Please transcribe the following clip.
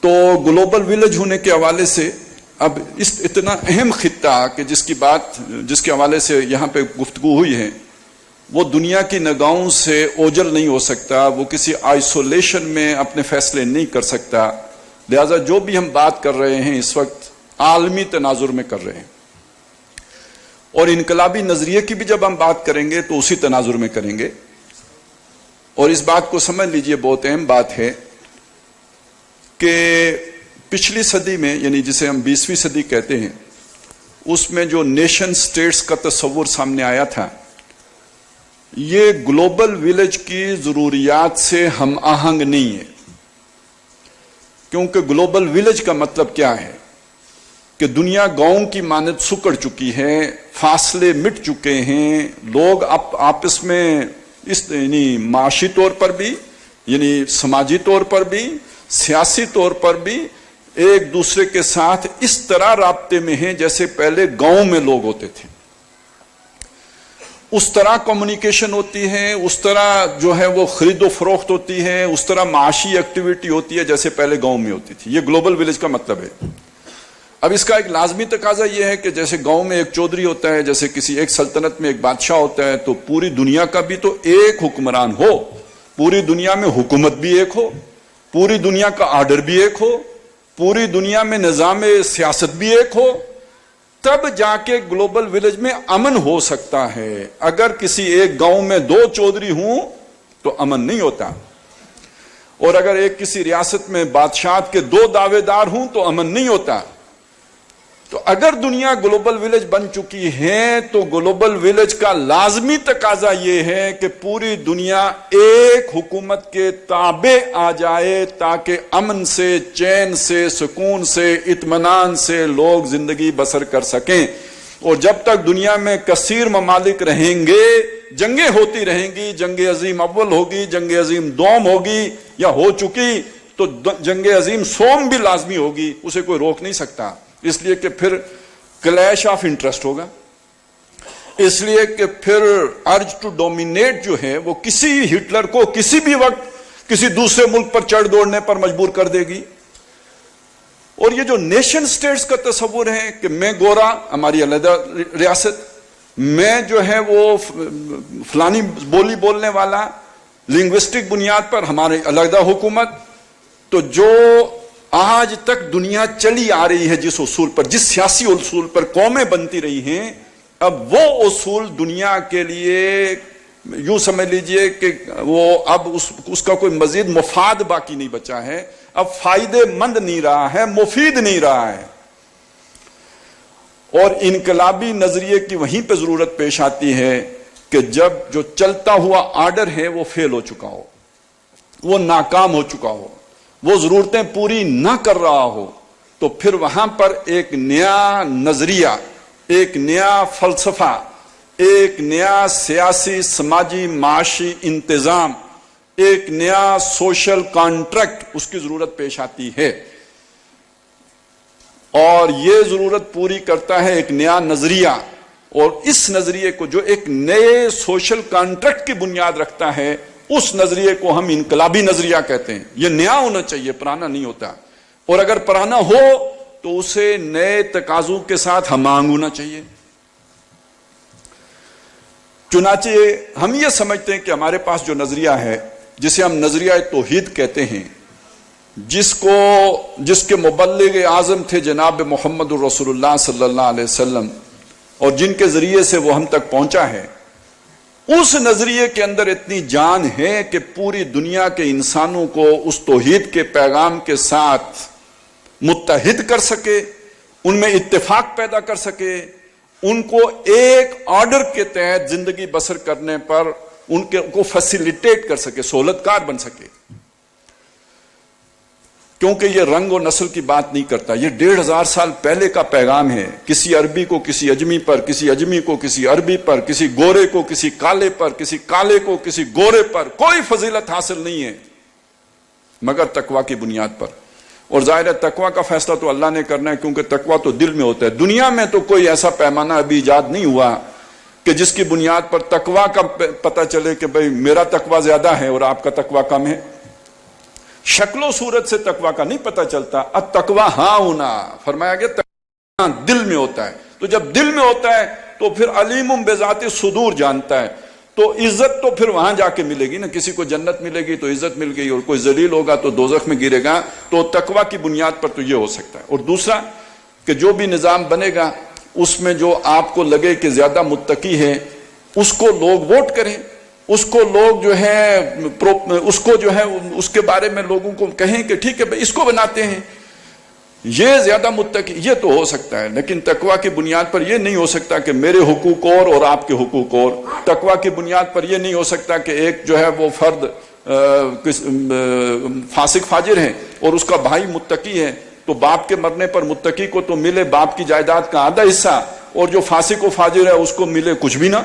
تو global village ہونے کے حوالے سے اب اس اتنا اہم خطہ کہ جس کے حوالے سے یہاں پہ گفتگو ہوئی ہے، وہ دنیا کی نگاہوں سے اوجھل نہیں ہو سکتا، وہ کسی آئسولیشن میں اپنے فیصلے نہیں کر سکتا. لہذا جو بھی ہم بات کر رہے ہیں اس وقت عالمی تناظر میں کر رہے ہیں، اور انقلابی نظریے کی بھی جب ہم بات کریں گے تو اسی تناظر میں کریں گے. اور اس بات کو سمجھ لیجئے، بہت اہم بات ہے کہ پچھلی صدی میں، یعنی جسے ہم 20ویں صدی کہتے ہیں، اس میں جو نیشن سٹیٹس کا تصور سامنے آیا تھا، یہ گلوبل ولیج کی ضروریات سے ہم آہنگ نہیں ہے. کیونکہ گلوبل ولیج کا مطلب کیا ہے کہ دنیا گاؤں کی مانند سکڑ چکی ہے، فاصلے مٹ چکے ہیں، لوگ آپس میں یعنی معاشی طور پر بھی، یعنی سماجی طور پر بھی، سیاسی طور پر بھی ایک دوسرے کے ساتھ اس طرح رابطے میں ہیں جیسے پہلے گاؤں میں لوگ ہوتے تھے. اس طرح کمیونیکیشن ہوتی ہے، اس طرح جو ہے وہ خرید و فروخت ہوتی ہے، اس طرح معاشی ایکٹیویٹی ہوتی ہے جیسے پہلے گاؤں میں ہوتی تھی. یہ گلوبل ولیج کا مطلب ہے. اب اس کا ایک لازمی تقاضا یہ ہے کہ جیسے گاؤں میں ایک چودھری ہوتا ہے، جیسے کسی ایک سلطنت میں ایک بادشاہ ہوتا ہے، تو پوری دنیا کا بھی تو ایک حکمران ہو، پوری دنیا میں حکومت بھی ایک ہو، پوری دنیا کا آرڈر بھی ایک ہو، پوری دنیا میں نظام سیاست بھی ایک ہو، تب جا کے گلوبل ولیج میں امن ہو سکتا ہے. اگر کسی ایک گاؤں میں 2 چودھری ہوں تو امن نہیں ہوتا، اور اگر ایک کسی ریاست میں بادشاہت کے 2 دعوے دار ہوں تو امن نہیں ہوتا. تو اگر دنیا گلوبل ولیج بن چکی ہے تو گلوبل ولیج کا لازمی تقاضا یہ ہے کہ پوری دنیا ایک حکومت کے تابع آ جائے تاکہ امن سے، چین سے، سکون سے، اطمینان سے لوگ زندگی بسر کر سکیں. اور جب تک دنیا میں کثیر ممالک رہیں گے، جنگیں ہوتی رہیں گی، جنگ عظیم اول ہوگی، جنگ عظیم دوم ہوگی یا ہو چکی، تو جنگ عظیم سوم بھی لازمی ہوگی، اسے کوئی روک نہیں سکتا. اس لیے کہ پھر کلیش آف انٹرسٹ ہوگا، اس لیے کہ پھر ارج ٹو ڈومینیٹ جو ہے وہ کسی ہٹلر کو کسی بھی وقت کسی دوسرے ملک پر چڑھ دوڑنے پر مجبور کر دے گی. اور یہ جو نیشن سٹیٹس کا تصور ہے کہ میں گورا، ہماری علیحدہ ریاست، میں جو ہے وہ فلانی بولی بولنے والا، لنگوسٹک بنیاد پر ہماری علیحدہ حکومت، تو جو آج تک دنیا چلی آ رہی ہے جس اصول پر، جس سیاسی اصول پر قومیں بنتی رہی ہیں، اب وہ اصول دنیا کے لیے یوں سمجھ لیجئے کہ وہ اب اس کا کوئی مزید مفاد باقی نہیں بچا ہے، اب فائدے مند نہیں رہا ہے، مفید نہیں رہا ہے. اور انقلابی نظریے کی وہیں پہ ضرورت پیش آتی ہے کہ جب جو چلتا ہوا آرڈر ہے وہ فیل ہو چکا ہو، وہ ناکام ہو چکا ہو، وہ ضرورتیں پوری نہ کر رہا ہو، تو پھر وہاں پر ایک نیا نظریہ، ایک نیا فلسفہ، ایک نیا سیاسی، سماجی، معاشی انتظام، ایک نیا سوشل کانٹریکٹ، اس کی ضرورت پیش آتی ہے. اور یہ ضرورت پوری کرتا ہے ایک نیا نظریہ، اور اس نظریے کو جو ایک نئے سوشل کانٹریکٹ کی بنیاد رکھتا ہے، اس نظریے کو ہم انقلابی نظریہ کہتے ہیں. یہ نیا ہونا چاہیے، پرانا نہیں ہوتا. اور اگر پرانا ہو تو اسے نئے تقاضوں کے ساتھ ہم آہنگ ہونا چاہیے. چنانچہ ہم یہ سمجھتے ہیں کہ ہمارے پاس جو نظریہ ہے، جسے ہم نظریہ توحید کہتے ہیں، جس کے مبلغ اعظم تھے جناب محمد الرسول اللہ صلی اللہ علیہ وسلم، اور جن کے ذریعے سے وہ ہم تک پہنچا ہے، اس نظریے کے اندر اتنی جان ہے کہ پوری دنیا کے انسانوں کو اس توحید کے پیغام کے ساتھ متحد کر سکے، ان میں اتفاق پیدا کر سکے، ان کو ایک آرڈر کے تحت زندگی بسر کرنے پر ان کو فیسیلیٹیٹ کر سکے، سہولت کار بن سکے. کیونکہ یہ رنگ و نسل کی بات نہیں کرتا، یہ 1500 سال پہلے کا پیغام ہے. کسی عربی کو کسی اجمی پر، کسی اجمی کو کسی عربی پر، کسی گورے کو کسی کالے پر، کسی کالے کو کسی گورے پر کوئی فضیلت حاصل نہیں ہے مگر تقوی کی بنیاد پر. اور ظاہر ہے تقوی کا فیصلہ تو اللہ نے کرنا ہے، کیونکہ تقوی تو دل میں ہوتا ہے. دنیا میں تو کوئی ایسا پیمانہ ابھی ایجاد نہیں ہوا کہ جس کی بنیاد پر تقوی کا پتہ چلے کہ بھئی میرا تقوی زیادہ ہے اور آپ کا تقوی کم ہے. شکل و صورت سے تقوی کا نہیں پتہ چلتا. التقوی ہاں ہونا فرمایا گیا تقوی دل میں ہوتا ہے. تو جب دل میں ہوتا ہے تو پھر علیم بذات صدور جانتا ہے. تو عزت تو پھر وہاں جا کے ملے گی نا. کسی کو جنت ملے گی تو عزت مل گئی, اور کوئی ذلیل ہوگا تو دوزخ میں گرے گا. تو تقوی کی بنیاد پر تو یہ ہو سکتا ہے. اور دوسرا کہ جو بھی نظام بنے گا اس میں جو آپ کو لگے کہ زیادہ متقی ہے اس کو لوگ ووٹ کریں, اس کو لوگ جو ہے اس کو جو ہے اس کے بارے میں لوگوں کو کہیں کہ ٹھیک ہے بھائی اس کو بناتے ہیں, یہ زیادہ متقی, یہ تو ہو سکتا ہے. لیکن تقوی کی بنیاد پر یہ نہیں ہو سکتا کہ میرے حقوق اور آپ کے حقوق اور. تقوی کی بنیاد پر یہ نہیں ہو سکتا کہ ایک جو ہے وہ فرد فاسق فاجر ہے اور اس کا بھائی متقی ہے, تو باپ کے مرنے پر متقی کو تو ملے باپ کی جائیداد کا آدھا حصہ, اور جو فاسق و فاجر ہے اس کو ملے کچھ بھی نہ.